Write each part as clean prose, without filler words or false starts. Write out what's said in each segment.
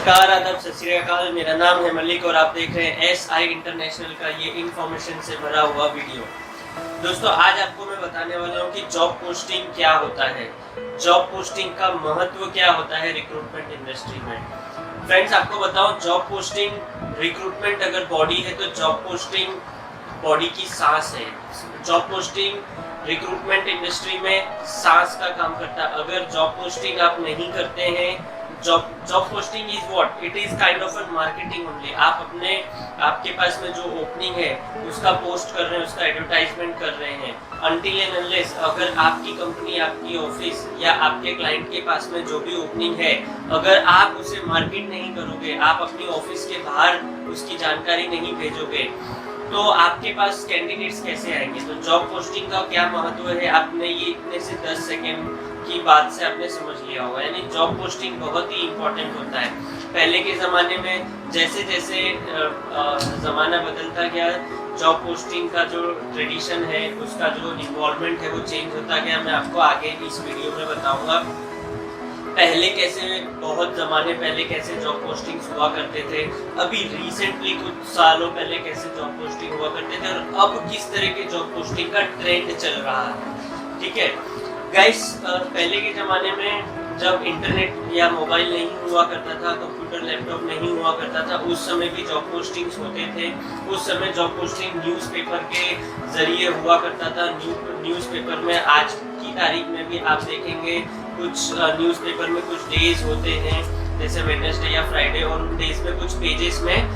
नमस्कार, आदाब, सत श्री अकाल। मेरा नाम है मलिक और आप देख रहे हैं SI इंटरनेशनल का ये इंफॉर्मेशन से भरा हुआ वीडियो। दोस्तों, आज आपको मैं बताने वाला हूँ कि जॉब पोस्टिंग क्या होता है, जॉब पोस्टिंग का महत्व क्या होता है रिक्रूटमेंट इंडस्ट्री में। फ्रेंड्स, आपको बताओ, जॉब पोस्टिंग रिक्रूटमेंट अगर बॉडी है तो जॉब पोस्टिंग बॉडी की सांस है। जॉब पोस्टिंग रिक्रूटमेंट इंडस्ट्री में सांस का काम करता है। अगर जॉब पोस्टिंग आप नहीं करते हैं, job posting is what, it is kind of an marketing only. आपके पास में जो ओपनिंग है उसका पोस्ट कर रहे हैं, उसका एडवर्टाइजमेंट कर रहे हैं। अनटिल एंड अनलेस अगर आपकी कंपनी, आपकी ऑफिस या आपके क्लाइंट के पास में जो भी ओपनिंग है, अगर आप उसे मार्केट नहीं करोगे, आप अपनी ऑफिस के बाहर उसकी जानकारी नहीं भेजोगे, तो आपके पास कैंडिडेट्स कैसे आएंगे। तो जॉब पोस्टिंग का क्या महत्व है, आपने ये इतने से 10 सेकेंड की बात से आपने समझ लिया होगा। यानी जॉब पोस्टिंग बहुत ही इम्पोर्टेंट होता है। पहले के ज़माने में जैसे जैसे ज़माना बदलता गया, जॉब पोस्टिंग का जो ट्रेडिशन है, उसका जो इन्वॉल्वमेंट है, वो चेंज होता गया। मैं आपको आगे इस वीडियो में बताऊंगा पहले कैसे, बहुत ज़माने पहले कैसे जॉब पोस्टिंग्स हुआ करते थे, अभी रिसेंटली कुछ सालों पहले कैसे जॉब पोस्टिंग हुआ करते थे, और अब किस तरह के जॉब पोस्टिंग का ट्रेंड चल रहा है। ठीक है गाइस, पहले के ज़माने में जब इंटरनेट या मोबाइल नहीं हुआ करता था, कंप्यूटर लैपटॉप नहीं हुआ करता था, उस समय भी जॉब पोस्टिंग्स होते थे। उस समय जॉब पोस्टिंग न्यूज़पेपर के ज़रिए हुआ करता था। न्यूज़पेपर में आज की तारीख में भी आप देखेंगे कुछ न्यूज़पेपर में कुछ डेज होते हैं, जैसे वेडनेसडे या फ्राइडे, और उन डेज में कुछ पेजेस में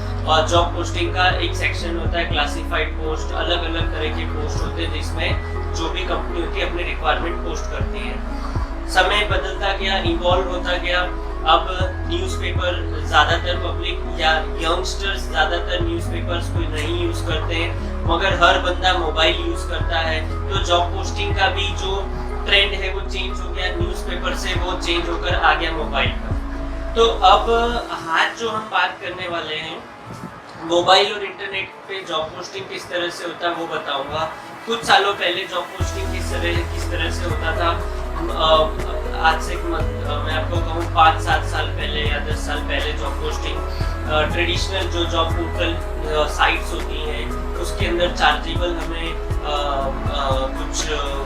जॉब पोस्टिंग का एक सेक्शन होता है, क्लासिफाइड पोस्ट, अलग अलग तरह के पोस्ट होते हैं जिसमें जो भी कंपनी होती है अपनी रिक्वायरमेंट पोस्ट करती है। समय बदलता गया, इवॉल्व होता गया। अब न्यूज़पेपर ज़्यादातर पब्लिक या यंगस्टर्स ज़्यादातर न्यूज़पेपर्स को नहीं यूज़ करते हैं, मगर हर बंदा मोबाइल यूज़ करता है। तो जॉब पोस्टिंग का भी जो ट्रेंड है वो चेंज हो गया, न्यूज़पेपर से वो चेंज होकर आ गया मोबाइल पर। तो अब आज जो हम बात करने वाले हैं, मोबाइल और इंटरनेट पे जॉब पोस्टिंग किस तरह से होता है वो बताऊंगा। कुछ सालों पहले जॉब पोस्टिंग किस तरह से होता था, आज से मैं आपको कहूँ 5-7 साल पहले या 10 साल पहले जॉब पोस्टिंग ट्रेडिशनल जो जॉब पोर्टल साइट्स होती हैं, उसके अंदर चार्जेबल हमें कुछ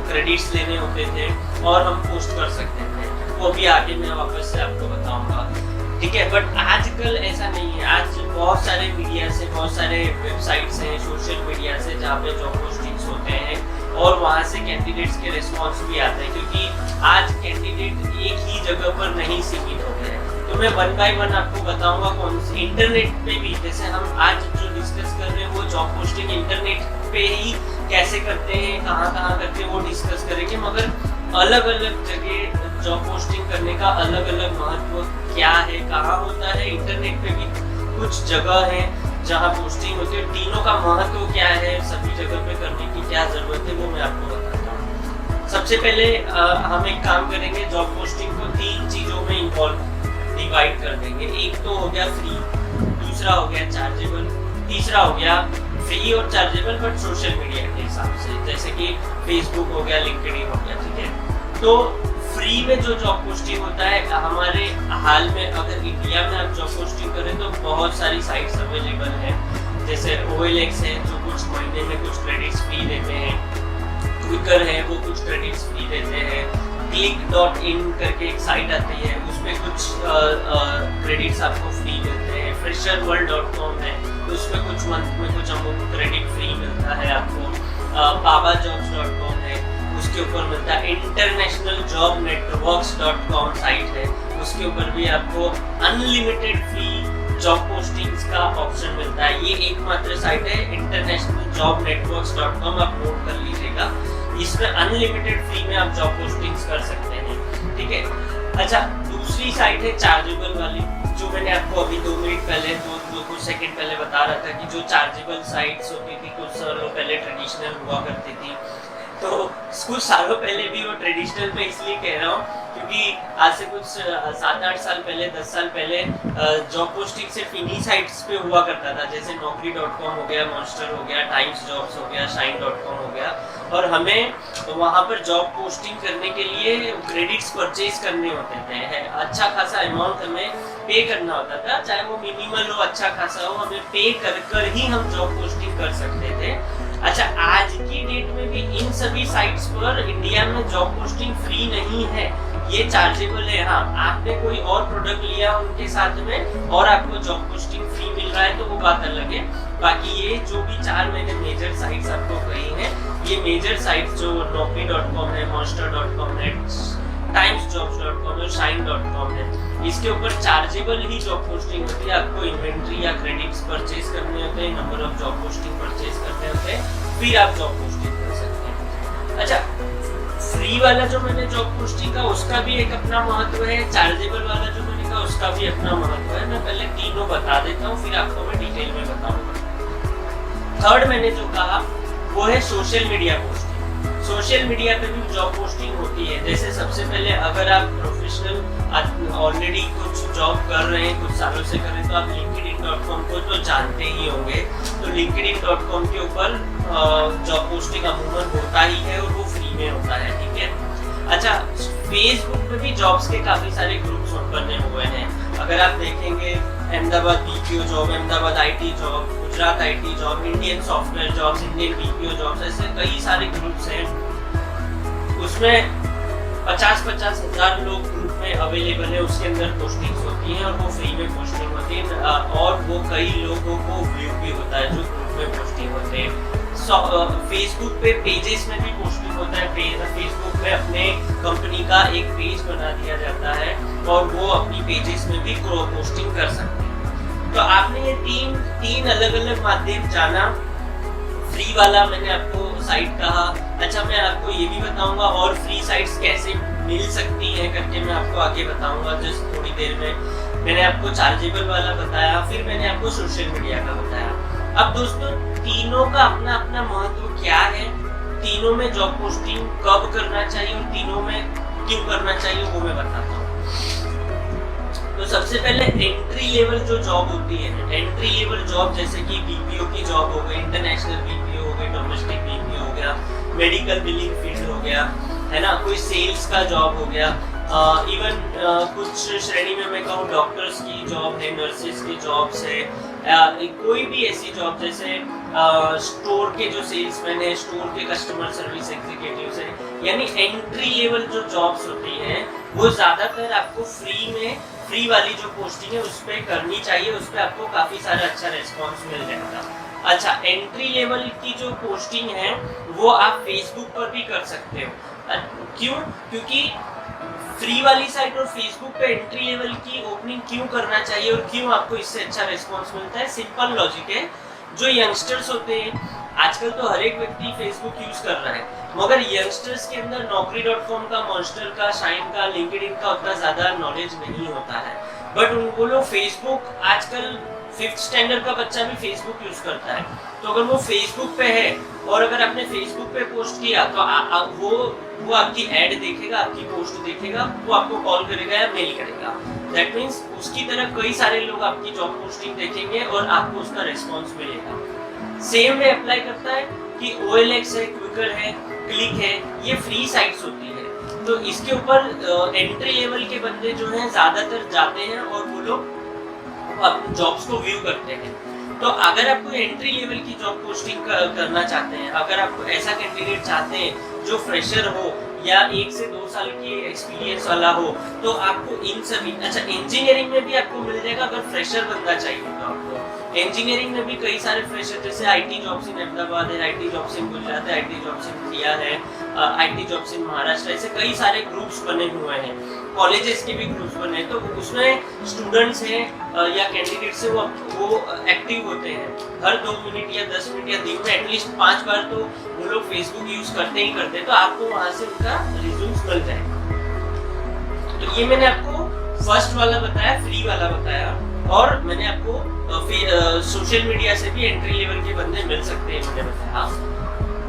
क्रेडिट्स लेने होते थे और हम पोस्ट कर सकते थे। वो भी आगे मैं वापस से आपको बताऊंगा। ठीक है, बट आजकल ऐसा नहीं है। आज बहुत सारे मीडिया से, बहुत सारे वेबसाइट्स हैं, सोशल मीडिया से, जहाँ पे जॉब पोस्टिंग्स होते हैं और वहाँ से कैंडिडेट्स के रिस्पॉन्स भी आते हैं, क्योंकि आज कैंडिडेट एक ही जगह पर नहीं सीमित हो गए। तो मैं 1 बाय 1 आपको बताऊंगा कौन से इंटरनेट पे भी, जैसे हम आज जो डिस्कस कर रहे हैं वो जॉब पोस्टिंग इंटरनेट पे ही कैसे करते हैं, कहाँ कहाँ करते हैं, वो डिस्कस करेंगे। मगर अलग अलग जगह जॉब पोस्टिंग करने का अलग अलग महत्व क्या है, कहाँ होता है। इंटरनेट पे भी कुछ जगह है जहाँ पोस्टिंग होती है, तीनों का महत्व क्या है, सभी जगह पे करने की क्या जरूरत है, वो मैं आपको बताता हूँ। सबसे पहले हम एक काम करेंगे, जॉब पोस्टिंग को 3 चीज़ों में डिवाइड कर देंगे। एक तो हो गया फ्री, दूसरा हो गया चार्जेबल, तीसरा हो गया फ्री और चार्जेबल बट सोशल मीडिया के हिसाब से, जैसे कि फेसबुक हो गया, लिंक्डइन हो गया। ठीक है, तो फ्री में जो जॉब पोस्टिंग होता है, हमारे हाल में अगर इंडिया में आप जॉब पोस्टिंग करें तो बहुत सारी साइट्स अवेलेबल हैं, जैसे OLX है जो कुछ महीने में कुछ क्रेडिट्स फ्री देते हैं, क्विकर है वो कुछ क्रेडिट्स फ्री देते हैं, click.in करके एक साइट आती है, उसमें कुछ क्रेडिट्स आपको फ्री मिलते हैं। fresherworld.com है, उसमें कुछ मंथ में कुछ अमाउंट क्रेडिट फ्री मिलता है आपको। babajobs.com है, उसके ऊपर मिलता है। internationaljobnetworks.com साइट है, उसके ऊपर भी आपको अनलिमिटेड फ्री जॉब पोस्टिंग्स का ऑप्शन मिलता है। ये एकमात्र साइट है internationaljobnetworks.com, आप नोट कर लीजिएगा। इसमें अनलिमिटेड फ्री में आप जॉब पोस्टिंग्स कर सकते हैं। ठीक है, अच्छा, दूसरी साइट है चार्जेबल वाली, जो मैंने आपको अभी 2 मिनट पहले, कुछ सेकंड पहले बता रहा था कि जो चार्जेबल साइट्स होती थी कुछ सालों पहले ट्रेडिशनल हुआ करती थी। तो कुछ सालों पहले भी वो ट्रेडिशनल में इसलिए कह रहा हूँ क्योंकि आज से कुछ 7-8 साल पहले, 10 साल पहले जॉब पोस्टिंग सिर्फ इन्हीं साइट्स पे हुआ करता था, जैसे naukri.com हो गया, monster हो गया, times jobs हो गया, shine.com हो गया। और हमें वहाँ पर जॉब पोस्टिंग करने के लिए क्रेडिट्स परचेज करने होते थे। अच्छा खासा अमाउंट हमें पे करना होता था, चाहे वो मिनिमल हो अच्छा खासा हो, हमें पे कर ही हम जॉब पोस्टिंग कर सकते थे। अच्छा, आज की डेट में भी इन सभी साइट्स पर इंडिया में जॉब पोस्टिंग फ्री नहीं है, ये चार्जेबल है। हाँ, आपने कोई और प्रोडक्ट लिया उनके साथ में और आपको जॉब पोस्टिंग फ्री मिल रहा है तो वो बात अलग है। बाकी ये जो भी 4 मैंने मेजर साइट्स आपको कही हैं, ये मेजर साइट्स जो naukri.com है, monster.com है, timesjobs.com है, shine.com है, इसके ऊपर चार्जेबल ही जॉब पोस्टिंग होती है। आपको इन्वेंट्री या क्रेडिट्स परचेज करने होते हैं, number of job posting purchase करने होते हैं, फिर आप जॉब पोस्टिंग कर सकते हैं। अच्छा, फ्री वाला जो मैंने जॉब पोस्टिंग का उसका भी एक अपना महत्व है, चार्जेबल वाला जो मैंने कहा उसका भी अपना महत्व है। मैं पहले तीनों बता देता हूँ, फिर आपको मैं डिटेल में बताऊंगा। थर्ड मैंने जो कहा वो है social media posting. Social media पे भी जॉब पोस्टिंग होती है। जैसे सबसे पहले अगर आप प्रोफेशनल ऑलरेडी कुछ जॉब कर रहे हैं, कुछ सालों से कर रहे हैं, तो आप linkedin.com को तो जानते ही होंगे। तो linkedin.com के ऊपर जॉब पोस्टिंग अमूमन होता ही है और वो फ्री में होता है, ठीक है। अच्छा, फेसबुक पे भी जॉब्स के काफी सारे ग्रुप्स बने हुए हैं। अगर आप देखेंगे Ahmedabad BPO job, Ahmedabad IT job, Gujarat IT job, Indian software jobs, Indian BPO jobs, ऐसे कई सारे ग्रुप्स हैं। उसमें 50-50 हजार लोग ग्रुप में अवेलेबल है, उसके अंदर पोस्टिंग्स होती हैं और वो फ्री में पोस्टिंग होती है और वो कई लोगों को व्यू भी होता है जो ग्रुप में पोस्टिंग होते हैं। फेसबुक पे पेजेस में भी पोस्टिंग होता है। फेसबुक में अपने कंपनी का एक पेज बना दिया जाता है और वो अपनी पेजेस में भी पोस्टिंग कर सकते हैं। तो आपने ये तीन अलग अलग माध्यम जाना। फ्री वाला मैंने आपको साइट कहा। अच्छा, मैं आपको ये भी बताऊंगा और फ्री साइट्स कैसे मिल सकती हैं करके मैं आपको आगे बताऊंगा जस्ट थोड़ी देर में। मैंने आपको चार्जेबल वाला बताया, फिर मैंने आपको सोशल मीडिया का बताया। अब दोस्तों, तीनों का अपना अपना महत्व क्या है, तीनों में जॉब पोस्टिंग कब करना चाहिए और तीनों में क्यों करना चाहिए वो मैं बताता हूँ। तो सबसे पहले एंट्री लेवल जो जॉब होती है, एंट्री लेवल जॉब जैसे कि BPO की जॉब हो गई, इंटरनेशनल BPO हो गई, डोमेस्टिक BPO हो गया, मेडिकल बिलिंग फील्ड हो गया, है ना, कोई सेल्स का जॉब हो गया, इवन कुछ श्रेणी में मैं कहूँ डॉक्टर्स की जॉब है, नर्सेस की जॉब्स है, कोई भी ऐसी जॉब जैसे स्टोर के जो सेल्समैन है, स्टोर के कस्टमर सर्विस एग्जीक्यूटिव्स है, यानी एंट्री लेवल जो जॉब्स होती हैं वो ज्यादातर आपको फ्री वाली जो पोस्टिंग है उस पर करनी चाहिए। उस पर आपको काफी सारा अच्छा रेस्पॉन्स मिल जाएगा। अच्छा, एंट्री लेवल की जो पोस्टिंग है वो आप फेसबुक पर भी कर सकते हो। क्यों? क्योंकि फ्री वाली साइट और फेसबुक पे एंट्री लेवल की ओपनिंग क्यों करना चाहिए और क्यों आपको इससे अच्छा रिस्पांस मिलता है? सिंपल लॉजिक है। जो यंगस्टर्स होते हैं, आजकल तो हर एक व्यक्ति फेसबुक यूज कर रहा है, मगर यंगस्टर्स के अंदर naukri.com का, monster का, shine का, linkedin का उतना ज्यादा नॉलेज नहीं होता है। बट वो लोग फेसबुक, आजकल 5th स्टैंडर्ड का बच्चा भी फेसबुक यूज करता है। तो अगर वो फेसबुक पे है और अगर आपने फेसबुक पे पोस्ट किया तो वो आपकी ऐड देखेगा, आपकी पोस्ट देखेगा, वो आपको कॉल करेगा या मेल करेगा। दैट मीन्स उसकी तरह कई सारे लोग आपकी जॉब पोस्टिंग देखेंगे और आपको उसका रिस्पॉन्स मिलेगा। सेम वे अप्लाई करता है कि OLX है, क्विकर है, क्लिक है, ये फ्री साइट्स होती है। तो इसके ऊपर एंट्री लेवल के बंदे जो हैं ज्यादातर जाते हैं और वो लोग अपने जॉब्स को व्यू करते हैं। तो अगर आपको एंट्री लेवल की जॉब पोस्टिंग करना चाहते हैं, अगर आपको ऐसा कैंडिडेट चाहते हैं जो फ्रेशर हो या 1 से 2 साल की एक्सपीरियंस वाला हो, तो आपको इन सभी, अच्छा इंजीनियरिंग में भी आपको मिल जाएगा। अगर फ्रेशर बंदा चाहिए तो आपको इंजीनियरिंग में भी कई सारे फ्रेशर, जैसे IT जॉब्स इन अहमदाबाद है, IT जॉब्स इन गुजरात है, IT जॉब्स इन इंडिया है, IT जॉब्स इन महाराष्ट्र, ऐसे कई सारे ग्रुप्स बने हुए हैं। कॉलेजेस के भी ग्रुप्स बने हैं, तो उसमें स्टूडेंट्स हैं या कैंडिडेट्स हैं, वो एक्टिव होते हैं। हर 2 मिनट या 10 मिनट या दिन में एटलीस्ट 5 बार तो वो लोग फेसबुक यूज करते ही करते हैं। तो आपको वहां से उनका रिज्यूम्स मिल जाएगा। तो ये मैंने आपको फर्स्ट वाला बताया, फ्री वाला बताया, और मैंने आपको सोशल मीडिया से भी एंट्री लेवल के बंदे मिल सकते हैं मैंने बताया।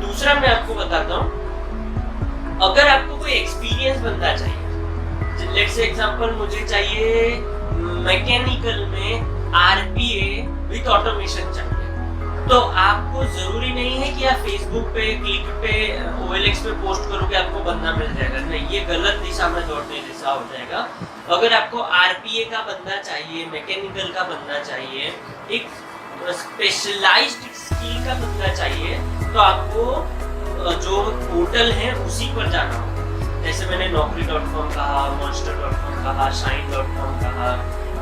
दूसरा मैं आपको बताता हूँ, अगर आपको कोई एक्सपीरियंस बंदा चाहिए, लेट्स से एग्जांपल मुझे चाहिए मैकेनिकल में RPA विद ऑटोमेशन चाहिए, तो आपको जरूरी नहीं है कि आप फेसबुक पे, क्लिक पे, OLX पे पोस्ट करोगे आपको बंदा मिल जाएगा, नहीं, ये गलत दिशा में दौड़ने जैसा हो जाएगा। अगर आपको RPA का बंदा चाहिए, मैकेनिकल का बंदा चाहिए, एक स्पेशलाइज्ड स्किल का बंदा चाहिए, तो आपको जो पोर्टल है उसी पर जाना होगा। जैसे मैंने naukri.com कहा, monster.com कहा, shine.com कहा,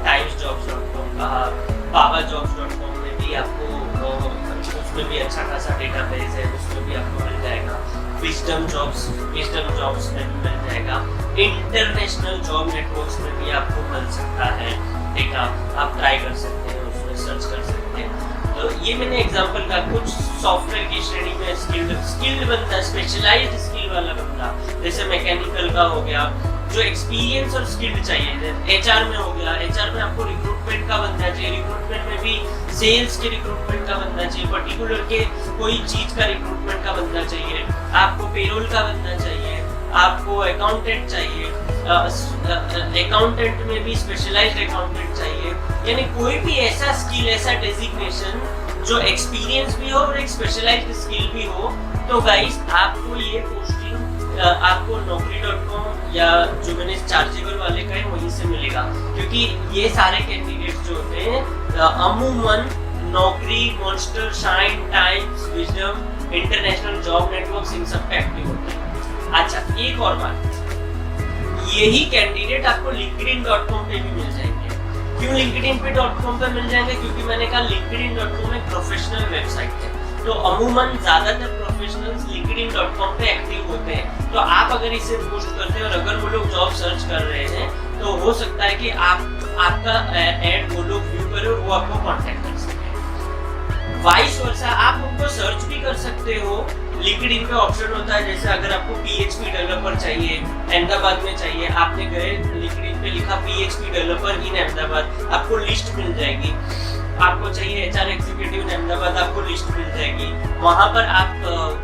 timesjobs.com कहा, bawajobs.com में भी आपको उसमें भी अच्छा खासा डेटाबेस है, उसमें भी आपको मिल जाएगा। विजडम जॉब्स में भी मिल जाएगा। इंटरनेशनल जॉब नेटवर्क्स में भी आपको मिल सकता है डेटा, आप ट्राई कर सकते हैं, उसमें सर्च कर सकते हैं। तो ये मैंने एग्जांपल का कुछ सॉफ्टवेयर की श्रेणी में स्किल्ड बंदा, स्पेशलाइज्ड स्किल वाला बंदा, जैसे मैकेनिकल का हो गया, जो एक्सपीरियंस और स्किल्ड चाहिए। HR में हो गया, HR में आपको रिक्रूटमेंट का बंदा चाहिए, रिक्रूटमेंट में भी सेल्स के रिक्रूटमेंट का बंदा चाहिए, पर्टिकुलर के कोई चीज का रिक्रूटमेंट का बंदा चाहिए, आपको पेरोल का बंदा चाहिए, आपको अकाउंटेंट चाहिए, अकाउंटेंट में भी स्पेशलाइज्ड अकाउंटेंट चाहिए। यानी कोई भी ऐसा स्किल, ऐसा डेजिग्नेशन जो एक्सपीरियंस भी हो और एक स्पेशलाइज्ड स्किल भी हो, तो गाइस आपको ये पोस्टिंग आपको naukri.com या जो मैंने चार्जेबल वाले का है वहीं से मिलेगा, क्योंकि ये सारे कैंडिडेट्स जो होते हैं अमूमन Naukri, Monster, Shine, Times, Wisdom, international job networks, इन सब पे एक्टिव होते हैं। अच्छा, एक और बात, यही कैंडिडेट आपको linkedin.com पे भी मिल जाएंगे। क्यों linkedin.com पे मिल जाएंगे? क्योंकि मैंने कहा linkedin.com एक प्रोफेशनल वेबसाइट है, तो अमूमन ज्यादातर प्रोफेशनल्स linkedin.com पे एक्टिव होते हैं। तो आप अगर इसे पोस्ट करते हैं और अगर वो लोग जॉब सर्च कर रहे हैं, तो हो सकता है कि आपका एड वो लोग व्यू करें और वो आपको कांटेक्ट कर सकें। वाइस वर्सा आप उनको सर्च भी कर सकते हो। लिंक्डइन पे ऑप्शन होता है, जैसे अगर आपको PHP डेवलपर चाहिए, अहमदाबाद में चाहिए, आपने गए लिंक्डइन पे लिखा PHP डेवलपर इन अहमदाबाद, आपको लिस्ट मिल जाएगी। आपको चाहिए HR एग्जीक्यूटिव इन अहमदाबाद, आपको लिस्ट मिल जाएगी। वहां पर आप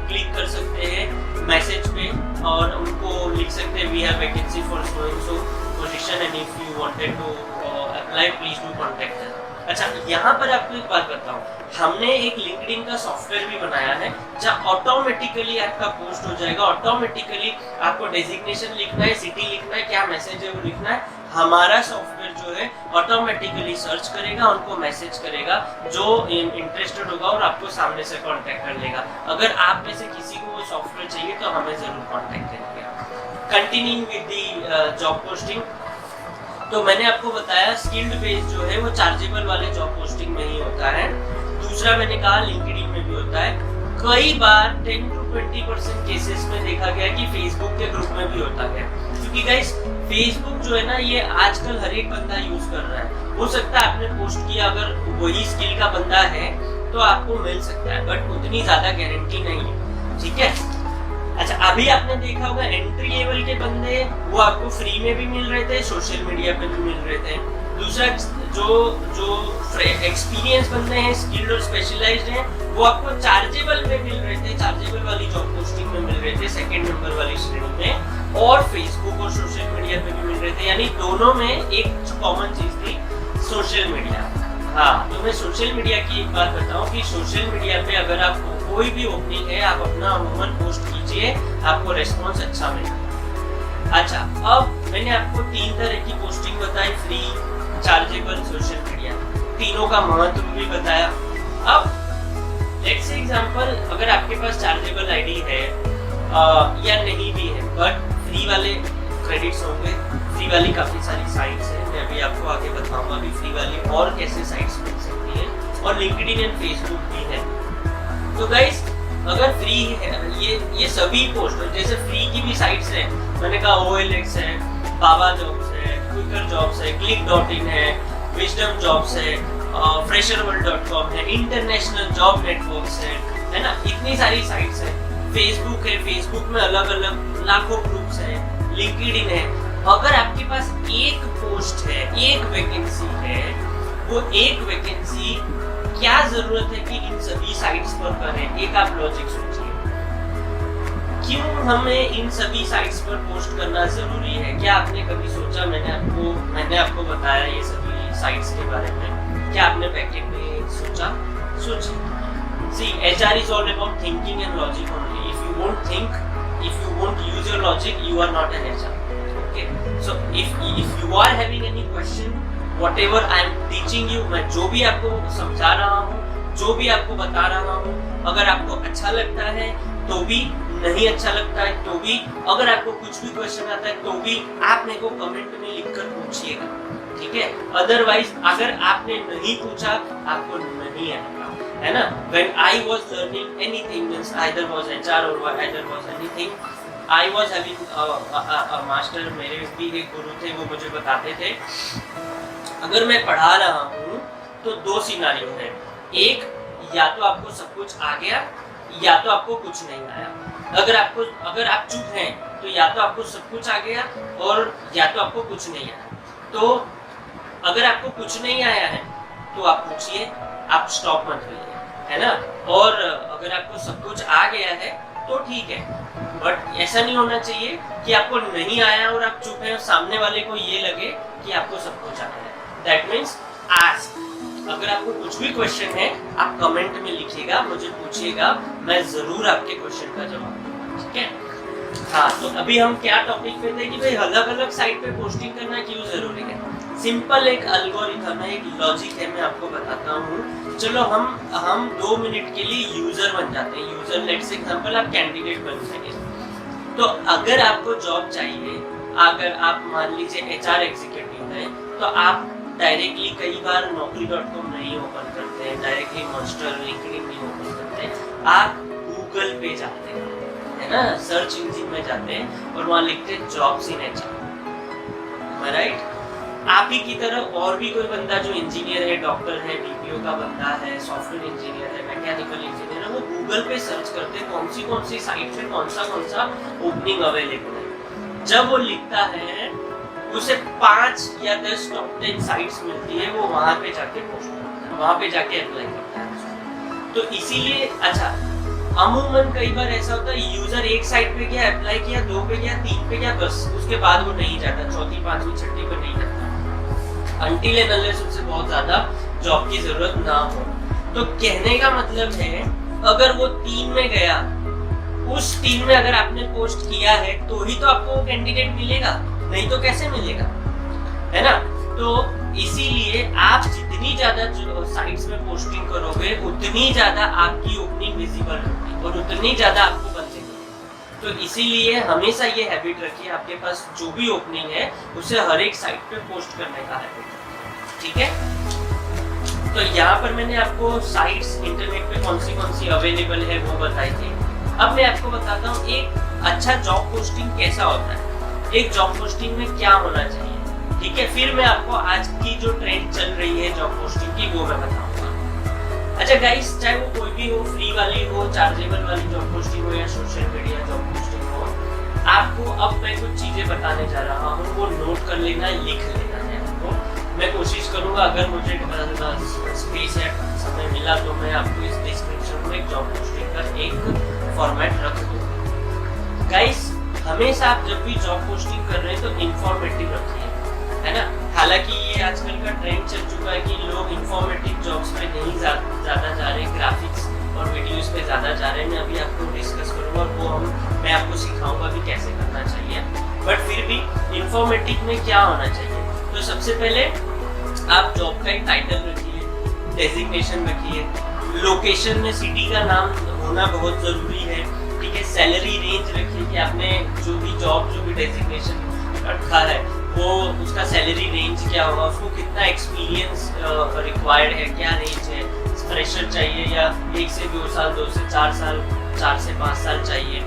क्लिक कर सकते हैं मैसेज पे और उनको लिख सकते हैं, we have vacancy for so and so position and if you wanted to apply please do contact us. अच्छा, यहाँ पर आपको एक बात बताऊं, हमने एक लिंक्डइन का सॉफ्टवेयर भी बनाया है जहाँ ऑटोमेटिकली आपका पोस्ट हो जाएगा। ऑटोमेटिकली आपको डेजिग्नेशन लिखना है, सिटी लिखना है, क्या मैसेज है वो लिखना है, हमारा सॉफ्टवेयर जो है ऑटोमेटिकली सर्च करेगा, उनको मैसेज करेगा जो इंटरेस्टेड होगा और आपको सामने से कांटेक्ट कर लेगा। अगर आप में से किसी को वो सॉफ्टवेयर चाहिए तो हमें जरूर कांटेक्ट करेंगे। Continuing with the job posting, तो मैंने आपको बताया स्किल्ड बेस जो है वो चार्जेबल वाले जॉब पोस्टिंग में ही होता है। दूसरा मैंने कहा लिंक्डइन में भी होता है। कई बार 10 to 20% केसेस में देखा गया कि फेसबुक के ग्रुप में भी होता है, क्योंकि गाइस फेसबुक जो है ना, ये आजकल हर एक बंदा यूज कर रहा है। हो सकता है आपने पोस्ट किया, अगर वही स्किल का बंदा है तो आपको मिल सकता है, बट उतनी ज्यादा गारंटी नहीं है, ठीक है। अच्छा, अभी आपने देखा होगा एंट्री लेवल के बंदे वो आपको फ्री में भी मिल रहे थे, सोशल मीडिया पे भी मिल रहे थे। दूसरा, जो एक्सपीरियंस बंदे हैं, स्किल्ड और स्पेशलाइज्ड हैं, वो आपको चार्जेबल में मिल रहे थे, चार्जेबल वाली जॉब पोस्टिंग में मिल रहे थे, सेकंड नंबर वाली श्रेणी में, और फेसबुक और सोशल मीडिया पे भी मिल रहे थे। यानी दोनों में एक कॉमन चीज थी, सोशल मीडिया। हाँ, तो मैं सोशल मीडिया की एक बात बताऊं कि सोशल मीडिया पे अगर आपको कोई भी ओपनिंग है, आप अपना अमूमन पोस्ट कीजिए, आपको रेस्पॉन्स अच्छा मिलेगा। अच्छा, अब मैंने आपको 3 तरह की पोस्टिंग बताई, फ्री, चार्जेबल, सोशल मीडिया, तीनों का महत्व भी बताया। अब लेट्स से एग्जांपल, अगर आपके पास चार्जेबल आईडी है या नहीं भी है, बट फ्री वाले क्रेडिट्स होंगे, फ्री वाली काफी सारी साइट्स हैं, मैं अभी आपको आगे बताऊंगा अभी फ्री वाली और कैसे साइट्स मिल सकती हैं, और लिंक्डइन एंड फेसबुक भी है। तो गाइस, अगर फ्री है ये सभी पोस्ट, जैसे फ्री की भी साइट्स हैं, मैंने कहा OLX है, बाबा जॉब्स है, क्विकर जॉब्स है, click.in है, विजडम जॉब्स है, fresherworld.com है, इंटरनेशनल जॉब नेटवर्क्स है ना, इतनी सारी साइट्स है। फेसबुक है, फेसबुक में अलग अलग लाखों ग्रुप्स है, लिंक्डइन है। अगर आपके पास एक पोस्ट है, एक वैकेंसी है, वो एक वैकेंसी क्या जरूरत है कि इन सभी साइट्स पर करें? एक आप लॉजिक सोचिए, क्यों हमें इन सभी साइट्स पर पोस्ट करना जरूरी है? क्या आपने कभी सोचा? मैंने आपको बताया ये सभी साइट्स के बारे में, क्या आपने बैकएंड में सोचा? सोचिए। See, HR is all about thinking and logic only. If you won't think, if you won't use your logic, you are not an HR. Okay? So if you are having any question, whatever I am teaching you, मैं जो भी आपको समझा रहा हूँ, जो भी आपको बता रहा हूँ, अगर आपको अच्छा लगता है तो भी, नहीं अच्छा लगता है तो भी, अगर आपको कुछ भी क्वेश्चन आता है तो भी आप मेरे को कमेंट में लिखकर पूछिएगा, ठीक है? अदरवाइज अगर आपने नहीं पूछा, आपको नहीं आएगा, है ना? When I was learning anything, means either was HR or either was anything, I was having a master, मेरे भी एक गुरु थे, वो मुझे बताते थे, अगर मैं पढ़ा रहा हूँ तो दो सिनारियो है, एक या तो आपको सब कुछ आ गया या तो आपको कुछ नहीं आया। अगर आप चुप हैं तो या तो आपको सब कुछ आ गया और या तो आपको कुछ नहीं आया। तो अगर आपको कुछ नहीं आया है तो आप पूछिए, आप स्टॉप मत करिए, है ना? और अगर आपको सब कुछ आ गया है तो ठीक है, बट ऐसा नहीं होना चाहिए कि आपको नहीं आया और आप चुप हैं और सामने वाले को ये लगे कि आपको सब कुछ आया है। That means ask. अगर आपको कुछ भी क्वेश्चन है, आप कमेंट में लिखिएगा, मुझे पूछिएगा, मैं जरूर आपके क्वेश्चन का जवाब दूंगा, ठीक है? हाँ, तो अभी हम क्या टॉपिक पे थे कि भाई अलग अलग साइट पे पोस्टिंग करना क्यों जरूरी है। सिंपल एक एल्गोरिथम है, एक लॉजिक है, मैं आपको बताता हूँ। चलो हम 2 मिनट के लिए यूजर बन जाते हैं। यूजर, लेट्स एग्जांपल आप कैंडिडेट बन जाएंगे। तो अगर आपको जॉब चाहिए, अगर आप मान लीजिए HR एग्जीक्यूटिव है, तो आप डायरेक्टली कई बार naukri.com नहीं ओपन करते हैं, डायरेक्टली Monster, LinkedIn नहीं ओपन करते, आप गूगल पे जाते हैं, है ना? सर्च इंजिन में जाते हैं और वहाँ लिखते हैं जॉब्स इन HR, राइट? आप ही की तरह और भी कोई बंदा जो इंजीनियर है, डॉक्टर है, BPO का बंदा है, सॉफ्टवेयर इंजीनियर है, मैकेनिकल इंजीनियर है, वो गूगल पे सर्च करते हैं कौन सी साइट पे कौन सा ओपनिंग अवेलेबल है। जब वो लिखता है, उसे 5 या 10 टॉप 10 साइट्स मिलती है, वो वहां पे जाके पोस्ट करता है, वहां पे जाके अप्लाई करता है। तो इसीलिए अच्छा, अमूमन कई बार ऐसा होता है, यूजर एक साइट पे गया, अप्लाई किया, 2 पे गया, 3 पे गया, बस उसके बाद वो नहीं जाता, चौथी, पांचवी, छठी पे नहीं जाता, अनटिल एंड अनलेस उसे बहुत ज्यादा जॉब की जरूरत ना हो। तो कहने का मतलब है, अगर वो 3 में गया, उस 3 में अगर आपने पोस्ट किया है तो ही तो आपको वो कैंडिडेट मिलेगा, नहीं तो कैसे मिलेगा, है ना? तो इसीलिए आप जितनी ज्यादा साइट्स में पोस्टिंग करोगे, उतनी ज्यादा आपकी ओपनिंग विजिबल होगी और उतनी ज्यादा आपको बंदे मिलेंगे। तो इसीलिए हमेशा ये हैबिट रखिए, आपके पास जो भी ओपनिंग है उसे हर एक साइट पे पोस्ट करने का हैबिट, ठीक है? तो यहाँ पर मैंने आपको साइट्स इंटरनेट पे कौन सी अवेलेबल है वो बताई थी। अब मैं आपको बताता हूँ एक अच्छा जॉब पोस्टिंग कैसा होता है, एक जॉब पोस्टिंग में क्या होना चाहिए, ठीक है? फिर मैं आपको आज की जो ट्रेंड चल रही है जॉब पोस्टिंग की वो मैं बताऊंगा। अच्छा गाइस, चाहे वो कोई भी हो, फ्री वाली हो, चार्जेबल वाली जॉब पोस्टिंग हो या सोशल मीडिया जॉब पोस्टिंग हो, आपको अब मैं कुछ चीजें बताने जा रहा हूँ, वो नोट कर लेना, लिख लेना है आपको। मैं कोशिश करूंगा, अगर मुझे स्पेस या समय मिला तो मैं आपको इस डिस्क्रिप्शन में जॉब पोस्टिंग का एक फॉर्मेट रख दूंगा। गाइस, हमेशा आप जब भी जॉब पोस्टिंग कर रहे हैं तो इंफॉर्मेटिव रखिए, है ना? हालांकि ये आजकल का ट्रेंड चल चुका है कि लोग इंफॉर्मेटिव जॉब्स पे नहीं ज्यादा जा रहे, ग्राफिक्स और वीडियोस पे ज्यादा जा रहे हैं। मैं अभी आपको डिस्कस करूंगा और वो मैं आपको सिखाऊंगा कि कैसे करना चाहिए। बट फिर भी इंफॉर्मेटिव में क्या होना चाहिए, तो सबसे पहले आप जॉब का एक टाइटल रखिए, डेजिग्नेशन रखिए, लोकेशन में सिटी का नाम होना बहुत जरूरी है, ठीक है? सैलरी रेंज रखिए कि आपने जो भी डेजिग्नेशन रखा है वो उसका सैलरी रेंज क्या होगा, उसको कितना एक्सपीरियंस रिक्वायर्ड है, क्या रेंज है, फ्रेशर चाहिए या 1 से 2 साल, 2 से 4 साल, 4 से 5 साल चाहिए।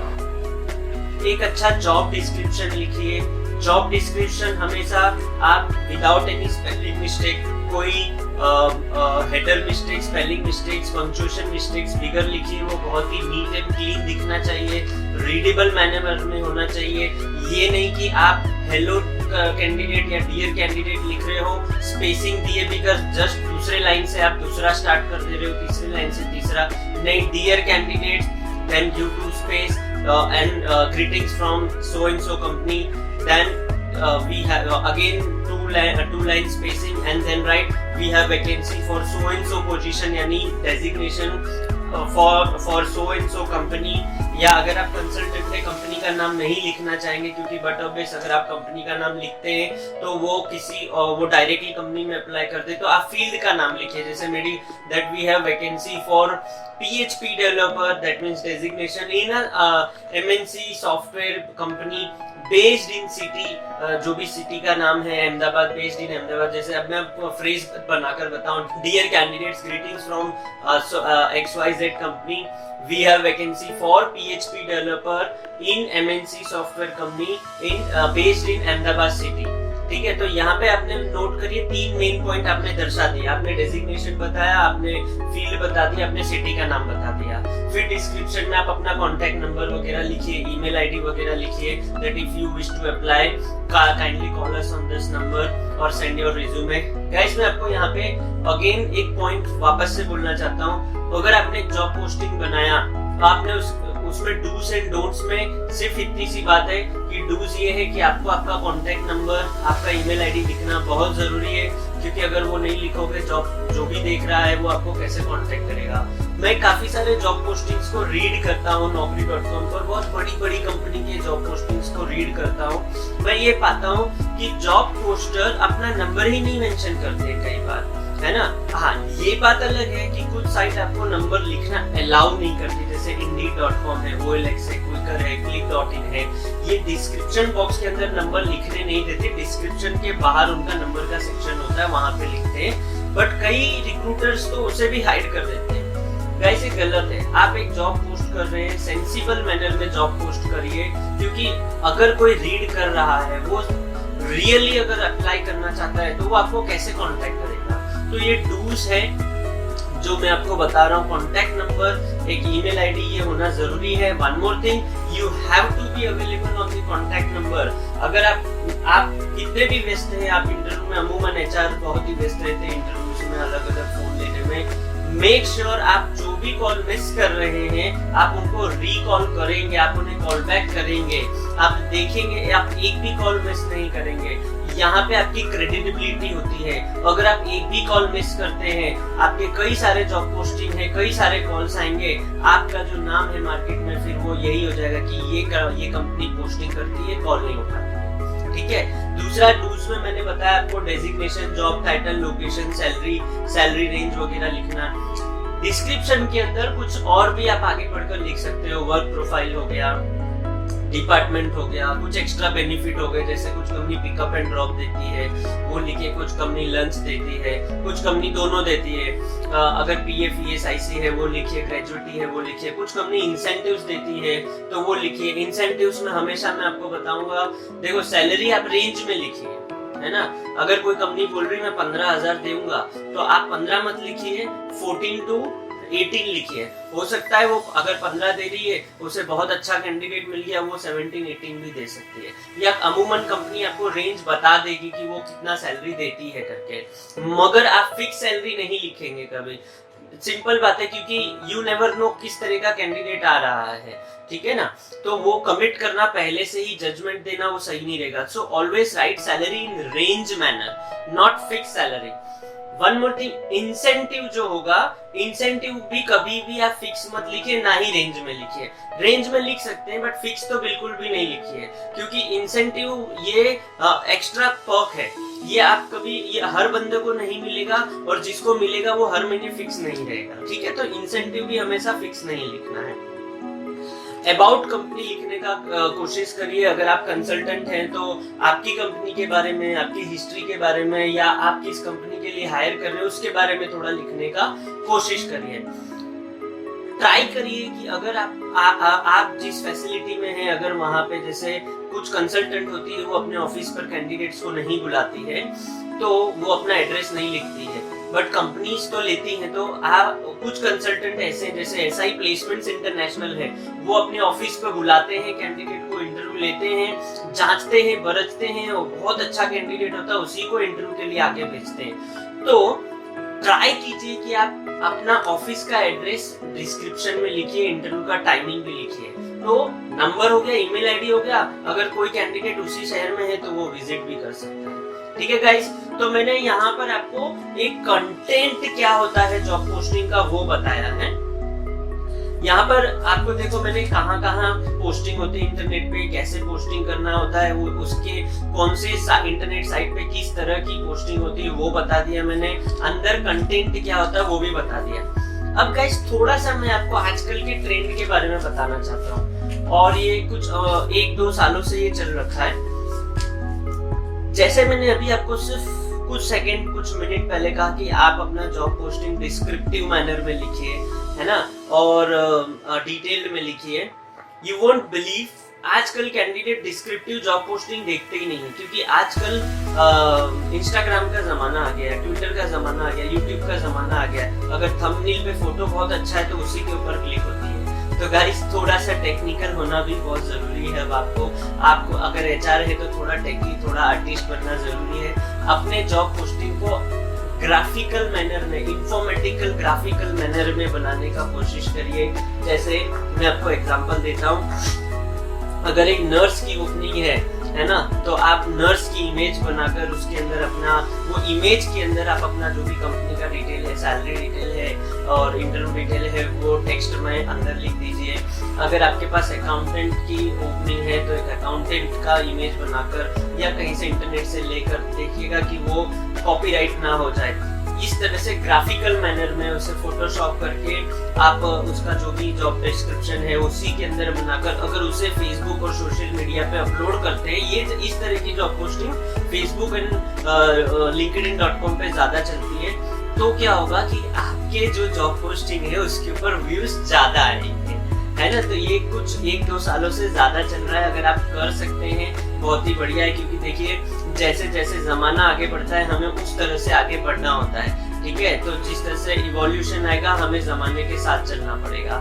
एक अच्छा जॉब डिस्क्रिप्शन लिखिए। जॉब डिस्क्रिप्शन हमेशा आप विदाउट एनी स्पेलिंग मिस्टेक, कोई header mistake, spelling mistakes, punctuation mistakes बिगर लिखिए। वो बहुत ही नीट एंड क्लीन दिखना चाहिए, रीडेबल मैनर में होना चाहिए। ये नहीं कि आप हेलो कैंडिडेट या डियर कैंडिडेट लिख रहे हो, स्पेसिंग दिए बिगर जस्ट दूसरे लाइन से आप दूसरा स्टार्ट कर दे रहे हो, तीसरी लाइन से तीसरा नहीं। Dear candidate, then give two space and greetings from so and so company, then we have again two line spacing and then write we have vacancy for so and so position, yani designation for so and so company, या अगर आप consultant है company का नाम नहीं लिखना चाहेंगे, क्योंकि बट ऑब्वियस अगर आप कंपनी का नाम लिखते हैं तो वो डायरेक्टली कंपनी में अप्लाई करते हैं, तो आप फील्ड का नाम लिखिए। जैसे मेरी that we have vacancy for PHP developer, that means designation in MNC software company based in city, जो भी सिटी का नाम है अहमदाबाद, बेस्ड इन अहमदाबाद। जैसे अब मैं आपको फ्रेज बनाकर बताऊं, dear candidates greetings from XYZ company, we have vacancy for PHP developer in MNC software company in based in Ahmedabad city. ठीक है, तो यहाँ पे आपने नोट करिए 3 मेन पॉइंट आपने दर्शा दिया। आपने डेजिग्नेशन बताया, आपने फील्ड बता दिया, आपने सिटी का नाम बता दिया। फिर डिस्क्रिप्शन में आप अपना कॉन्टैक्ट नंबर वगैरह लिखिए, ईमेल आईडी वगैरह लिखिए, that if you wish to apply kindly call us on this number और सेंड योर रिज्यूमे। गाइस, मैं आपको यहाँ पे अगेन एक पॉइंट वापस से बोलना चाहता हूँ। अगर आपने जॉब पोस्टिंग बनाया, आपने उसमें डूज एंड डोंट्स में सिर्फ इतनी सी बात है कि डूज ये है कि आपको आपका कॉन्टैक्ट नंबर, आपका ईमेल आईडी लिखना बहुत जरूरी है, क्योंकि अगर वो नहीं लिखोगे जो भी देख रहा है वो आपको कैसे कांटेक्ट करेगा। मैं काफी सारे जॉब पोस्टिंग्स को रीड करता हूँ naukri.com पर, बहुत बड़ी बड़ी कंपनी के जॉब पोस्टिंग्स को रीड करता हूँ। मैं ये पाता हूँ कि जॉब पोस्टर अपना नंबर ही नहीं मेंशन करते कई बार, है ना। हाँ, ये बात अलग है कि कुछ साइट आपको नंबर लिखना अलाउ नहीं करती, जैसे indeed.com है, OLX है, क्विकर है, click.in है। ये डिस्क्रिप्शन बॉक्स के अंदर नंबर लिखने नहीं देते, डिस्क्रिप्शन के बाहर उनका नंबर का सेक्शन होता है, वहां पे लिखते हैं। बट कई रिक्रूटर्स तो उसे भी हाइड कर देते हैं। गाइस, ये गलत है। आप एक जॉब पोस्ट कर रहे हैं, सेंसिबल मैनर में जॉब पोस्ट करिए, क्योंकि अगर कोई रीड कर रहा है, वो रियली अगर अप्लाई करना चाहता है, तो वो आपको कैसे कांटेक्ट करेगा। तो ये डूज है जो मैं आपको बता रहा हूँ। कॉन्टैक्ट नंबर, एक ईमेल आईडी, ये होना जरूरी है। One more thing, you have to be available on the contact number. अगर आप कितने भी व्यस्त हैं, आप इंटरव्यू में, अमूमन HR बहुत ही व्यस्त रहते हैं इंटरव्यूज में, अलग अलग फोन लेने में। मेक श्योर आप जो भी कॉल मिस कर रहे हैं, आप उनको रिकॉल करेंगे, आप उन्हें कॉल बैक करेंगे, आप देखेंगे, आप एक भी कॉल मिस नहीं करेंगे। यहाँ पे आपकी क्रेडिबिलिटी होती है। अगर आप एक भी कॉल मिस करते हैं, आपके कई सारे जॉब पोस्टिंग है, कई सारे कॉल्स आएंगे, आपका जो नाम है मार्केट में फिर वो यही हो जाएगा कि ये कंपनी पोस्टिंग करती है, कॉल नहीं उठाती है। ठीक है। दूसरा डूज में मैंने बताया आपको designation, job title, location, salary range वगैरह लिखना। डिस्क्रिप्शन के अंदर कुछ और भी आप आगे बढ़कर लिख सकते हो, वर्क प्रोफाइल हो गया, डिपार्टमेट हो गया, कुछ एक्स्ट्रा बेनिफिट हो गए, जैसे कुछ कंपनी पिकअप एंड ड्रॉप देती है वो लिखिए, कुछ कंपनी लंच देती है, कुछ कंपनी दोनों देती है। अगर PF ESIC है वो लिखिए, ग्रेजुएटी है वो लिखिए, कुछ कंपनी इंसेंटिव्स देती है तो वो लिखिए। इंसेंटिव्स में हमेशा मैं आपको बताऊंगा, देखो सैलरी आप रेंज में लिखिए, है ना। अगर कोई कंपनी बोल रही मैं 15,000 दूंगा, तो आप 15 मत लिखिए, 14 to 18 लिखिए। हो सकता है वो अगर 15 दे रही है, उसे बहुत अच्छा कैंडिडेट मिल गया, वो 17-18 भी दे सकती है। या अमूमन कंपनी आपको रेंज बता देगी कि वो कितना सैलरी देती है करके, मगर आप फिक्स सैलरी नहीं लिखेंगे कभी। सिंपल बात है, क्योंकि यू नेवर नो किस तरह का कैंडिडेट आ रहा है, ठीक है ना। तो वो कमिट करना, पहले से ही जजमेंट देना वो सही नहीं रहेगा। So always right salary in range manner, not fix salary. One more thing, incentive जो होगा, इंसेंटिव भी कभी भी आप फिक्स मत लिखिए, ना ही रेंज में लिखिए। रेंज में लिख सकते हैं बट फिक्स तो बिल्कुल भी नहीं लिखिए, क्योंकि इंसेंटिव ये एक्स्ट्रा पर्क है, ये आप कभी, ये हर बंदे को नहीं मिलेगा, और जिसको मिलेगा वो हर महीने फिक्स नहीं रहेगा। ठीक है, तो इंसेंटिव भी हमेशा फिक्स नहीं लिखना है। अबाउट कंपनी लिखने का कोशिश करिए। अगर आप कंसल्टेंट हैं तो आपकी कंपनी के बारे में, आपकी हिस्ट्री के बारे में, या आप किस कंपनी के लिए हायर कर रहे हो उसके बारे में थोड़ा लिखने का कोशिश करिए। ट्राई करिए कि अगर आप जिस फैसिलिटी में हैं, अगर वहां पे जैसे कुछ कंसल्टेंट होती है वो अपने ऑफिस पर कैंडिडेट्स को नहीं बुलाती है, तो वो अपना एड्रेस नहीं लिखती है, बट कंपनीज तो लेती हैं। तो कुछ कंसल्टेंट ऐसे, जैसे SI प्लेसमेंट्स इंटरनेशनल है, वो अपने ऑफिस पे बुलाते हैं कैंडिडेट को, इंटरव्यू लेते हैं, जांचते हैं, परखते हैं, और बहुत अच्छा कैंडिडेट होता है उसी को इंटरव्यू के लिए आगे भेजते हैं। तो ट्राई कीजिए कि आप अपना ऑफिस का एड्रेस डिस्क्रिप्शन में लिखिए, इंटरव्यू का टाइमिंग भी लिखिए। तो नंबर हो गया, ईमेल आईडी हो गया, अगर कोई कैंडिडेट उसी शहर में है तो वो विजिट भी कर सकता है। ठीक है गाइस, तो मैंने यहाँ पर आपको एक कंटेंट क्या होता है जॉब पोस्टिंग का वो बताया है। यहाँ पर आपको देखो मैंने कहाँ कहाँ पोस्टिंग होती है इंटरनेट पे, कैसे पोस्टिंग करना होता है, वो उसके कौन से इंटरनेट साइट पे किस तरह की पोस्टिंग होती है वो बता दिया मैंने, अंदर कंटेंट क्या होता है वो भी बता दिया। अब गाइस थोड़ा सा मैं आपको आजकल के ट्रेंड के बारे में बताना चाहता हूँ, और ये कुछ 1-2 सालों से ये चल रखा है। जैसे मैंने अभी आपको सिर्फ कुछ सेकंड कुछ मिनट पहले कहा कि आप अपना जॉब पोस्टिंग डिस्क्रिप्टिव मैनर में लिखिए, है ना, और डिटेल्ड में लिखिए। यू वोंट बिलीव आजकल कैंडिडेट डिस्क्रिप्टिव जॉब पोस्टिंग देखते ही नहीं है, क्योंकि आजकल इंस्टाग्राम का जमाना आ गया है, ट्विटर का जमाना आ गया, यूट्यूब का जमाना आ गया है। अगर थंबनेल पे फोटो बहुत अच्छा है तो उसी के ऊपर क्लिक होती है। तो गाइस थोड़ा सा टेक्निकल होना भी बहुत जरूरी है। अब आपको अगर एचआर है तो थोड़ा टेकी, थोड़ा आर्टिस्ट बनना जरूरी है। अपने जॉब पोस्टिंग को ग्राफिकल मैनर में, इंफॉर्मेटिकल ग्राफिकल मैनर में बनाने का कोशिश करिए। जैसे मैं आपको एग्जांपल देता हूँ, अगर एक नर्स की ओपनिंग है ना, तो आप नर्स की इमेज बनाकर उसके अंदर अपना वो इमेज के अंदर आप अपना जो भी कंपनी का डिटेल है, सैलरी डिटेल है और इंटरव्यू डिटेल है वो टेक्स्ट में अंदर लिख दीजिए। अगर आपके पास अकाउंटेंट की ओपनिंग है तो एक अकाउंटेंट का इमेज बनाकर या कहीं से इंटरनेट से लेकर देखिएगा कि वो कॉपीराइट ना हो जाए। इस तरह से ग्राफिकल मैनर में उसे फोटोशॉप करके आप उसका जो भी जॉब डिस्क्रिप्शन है उसी के अंदर बनाकर अगर उसे फेसबुक और सोशल मीडिया पे अपलोड करते हैं, ये इस तरह की job posting Facebook and linkedin.com पे ज्यादा चलती है, तो क्या होगा कि आपके जो जॉब पोस्टिंग है उसके ऊपर व्यूज ज्यादा आएंगे, है ना। तो ये कुछ 1-2 सालों से ज्यादा चल रहा है। अगर आप कर सकते हैं बहुत ही बढ़िया है, क्योंकि देखिए जैसे जैसे जमाना आगे बढ़ता है हमें उस तरह से आगे बढ़ना होता है, ठीक है। तो जिस तरह से इवोल्यूशन आएगा हमें जमाने के साथ चलना पड़ेगा,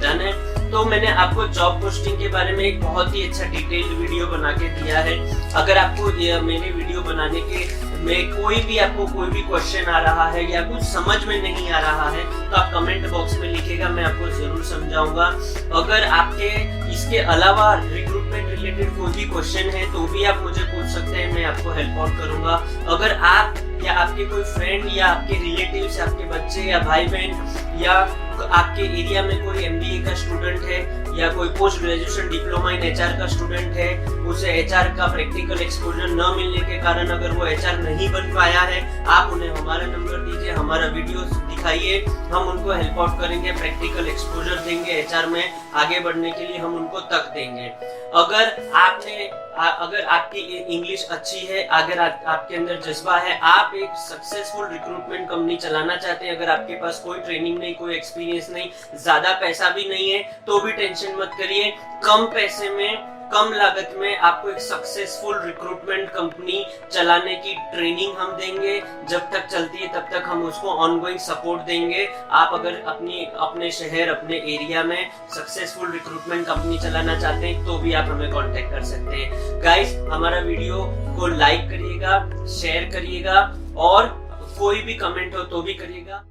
डन है। तो मैंने आपको जॉब पोस्टिंग के बारे में एक बहुत ही अच्छा डिटेल्ड वीडियो बना के दिया है। अगर आपको मेरे वीडियो बनाने के में कोई भी क्वेश्चन आ रहा है या कुछ समझ में नहीं आ रहा है तो आप कमेंट बॉक्स में लिखेगा, मैं आपको जरूर समझाऊंगा। अगर आपके इसके अलावा रिक्रूटमेंट रिलेटेड कोई भी क्वेश्चन है तो भी आप मुझे पूछ सकते हैं, मैं आपको हेल्प आउट करूंगा। अगर आप या आपके कोई फ्रेंड या आपके रिलेटिव्स, आपके बच्चे या भाई बहन या आपके एरिया में कोई एमबीए का स्टूडेंट है या कोई post graduation diploma in HR का स्टूडेंट है, उसे एचआर का प्रैक्टिकल एक्सपोजर न मिलने के कारण अगर वो एचआर नहीं बन पाया है, आप उन्हें हमारा नंबर दीजिए, हमारा वीडियो दिखाइए, हम उनको हेल्प आउट करेंगे, प्रैक्टिकल एक्सपोजर देंगे, एचआर में आगे बढ़ने के लिए हम उनको तक देंगे। अगर आपकी इंग्लिश अच्छी है, अगर आपके अंदर जज्बा है, आप एक सक्सेसफुल रिक्रूटमेंट कंपनी चलाना चाहते हैं, अगर आपके पास कोई ट्रेनिंग नहीं, कोई एक्सपीरियंस नहीं, ज्यादा पैसा भी नहीं है, तो भी टेंशन मत करिए। कम पैसे में, कम लागत में आपको एक सक्सेसफुल रिक्रूटमेंट कंपनी चलाने की ट्रेनिंग हम देंगे। जब तक चलती है तब तक हम उसको ऑनगोइंग सपोर्ट देंगे। आप अगर अपने शहर, अपने एरिया में सक्सेसफुल रिक्रूटमेंट कंपनी चलाना चाहते हैं तो भी आप हमें कांटेक्ट कर सकते हैं। गाइस हमारा वीडियो को लाइक करिएगा, शेयर करिएगा और कोई भी कमेंट हो तो भी करिएगा।